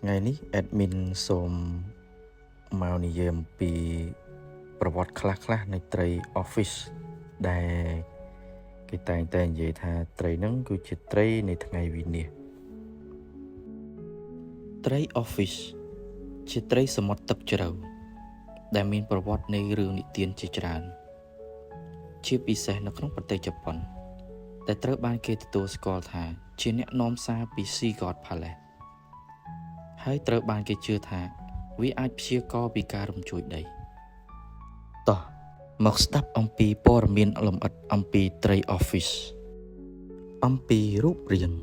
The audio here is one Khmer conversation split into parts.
ថ្ងៃនេះ admin សូមមកនិយាយអំពីប្រវត្តិខ្លះៗនៃត្រី office ដែលគេតែងតែនិយាយថាត្រីហ្នឹងគឺជាត្រីនៃថ្ងៃវិនាសត្រី office ជាត្រីសមុទ្រទឹកជ្រៅដែលមានប្រវត្តិនៃរឿងនិទានជាច្រើនជាពិសេសនៅក្នុងប្រទេសជប៉ុនដែលត្រូវបានគេទទួលស្គាល់ថាជាអ្នកនាំសារពី Sea God Palace ហើយត្រូវបានគេជឿថាវាអាចព្យាករណ៍ពីការរំជួយដីតោះមកស្ដាប់អំពីព័ត៌មានលម្អិតអំពីត្រី office អំពីរូបរាង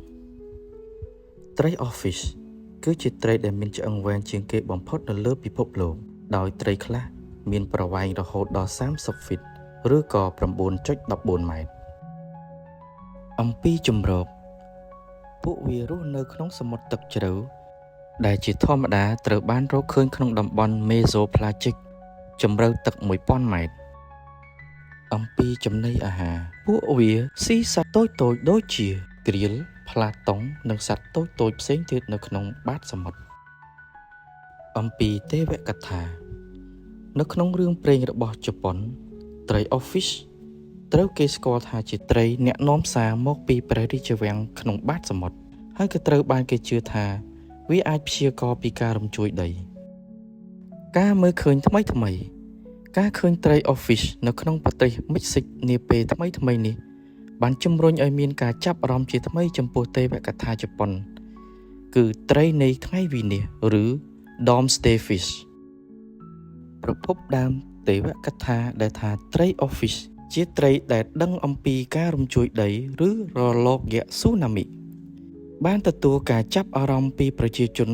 ត្រី office គឺជាត្រីដែលមានឆ្អឹងវែងជាងគេបំផុតនៅលើពិភពលោកដោយត្រីខ្លះមានប្រវែងរហូតដល់30 feet ឬក៏ 9.14 ម៉ែត្រអំពីជម្រកពួកវារស់នៅក្នុងសមុទ្រទឹកជ្រៅដែលជាធម្មតាត្រូវបានរកឃើញក្នុងតំបន់ Mesopelagic ជម្រៅទឹក 1000 ម៉ែត្រអំពីចំណីអាហារពួកវាស៊ីសត្វតូចៗដូចជាក្រៀលផ្លាតុងនិងសត្វតូចៗផ្សេងទៀតនៅក្នុងបាតសមុទ្រអំពីទេវកថានៅក្នុងរឿងព្រេងរបស់ជប៉ុនត្រី office ត្រូវគេស្គាល់ថាជាត្រីអ្នកនាំសារមកពីព្រះរាជវាំងក្នុងបាតសមុទ្រហើយក៏ត្រូវបានគេជឿថាវាអាចព្យាករណ៍ពីការរំជួយដីការមើលឃើញថ្មីការឃើញត្រី office នៅក្នុងប្រទេសមិចស៊ិកនាពេលថ្មីនេះបានជំរុញឲ្យមានការចាប់អារម្មណ៍ជាថ្មីចំពោះទេវកថាជប៉ុនគឺត្រីនៃថ្ងៃវិនាសឬ Doomsday Fish ប្រភពដើមទេវកថាដែលថាត្រី office ជាត្រីដែលដឹងអំពីការរំជួយដីឬរលកយក្សស៊ូណាមីបានទទួលការចាប់អារម្មណ៍ពីប្រជាជន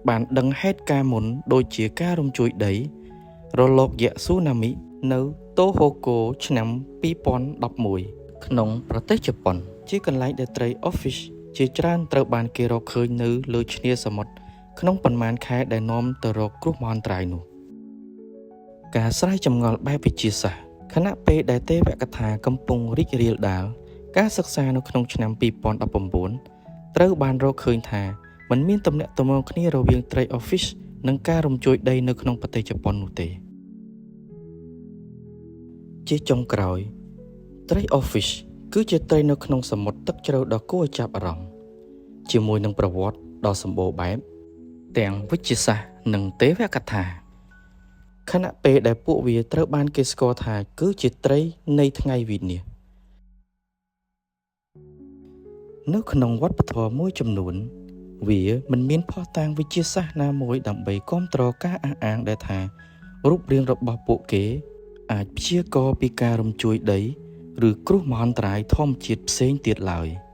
បានដឹងហេតុការណ៍មុនដូចជាការរំជួយដីរលកយក្សស៊ូណាមីនៅតូហូកូឆ្នាំ2011ក្នុងប្រទេសជប៉ុនជាកន្លែងដែលត្រី office ជាច្រើនត្រូវបានគេរកឃើញនៅលើឆ្នេរសមុទ្រក្នុងប៉ុន្មានខែដែលនាំទៅរកគ្រោះមហន្តរាយនោះការស្រាយចម្ងល់បែបវិទ្យាសាស្ត្រខណៈពេលដែលទេវកថាកំពុងរីករាលដាលការសិក្សានៅក្នុងឆ្នាំ2019ត្រូវបានរកឃើញថាมันមានទំនាក់ទំនងគ្នារវាងត្រី office និងការរំជួយដីនៅក្នុងប្រទេសជប៉ុននោះទេជាចុងក្រោយត្រី office គឺជាត្រីនៅក្នុងសមុទ្រទឹកជ្រៅដ៏គួរឲ្យចាប់អារម្មណ៍ជាមួយនឹងប្រវត្តិដ៏សម្បូរបែបទាំងវិទ្យាសាស្ត្រនិងទេវកថាខណៈពេលដែលពួកវាត្រូវបានគេស្គាល់ថាគឺជាត្រីនៃថ្ងៃវិនាសនៅក្នុងវប្បធម៌មួយចំនួនវាមិនមានភស្តុតាងវិទ្យាសាស្ត្រណាមួយដើម្បីគាំទ្រការអះអាងដែលថារូបរាងរបស់ពួកគេអាចព្យាករណ៍ពីការរំជួយដីឬគ្រោះមហន្តរាយធម្មជាតិផ្សេងទៀតឡើយ។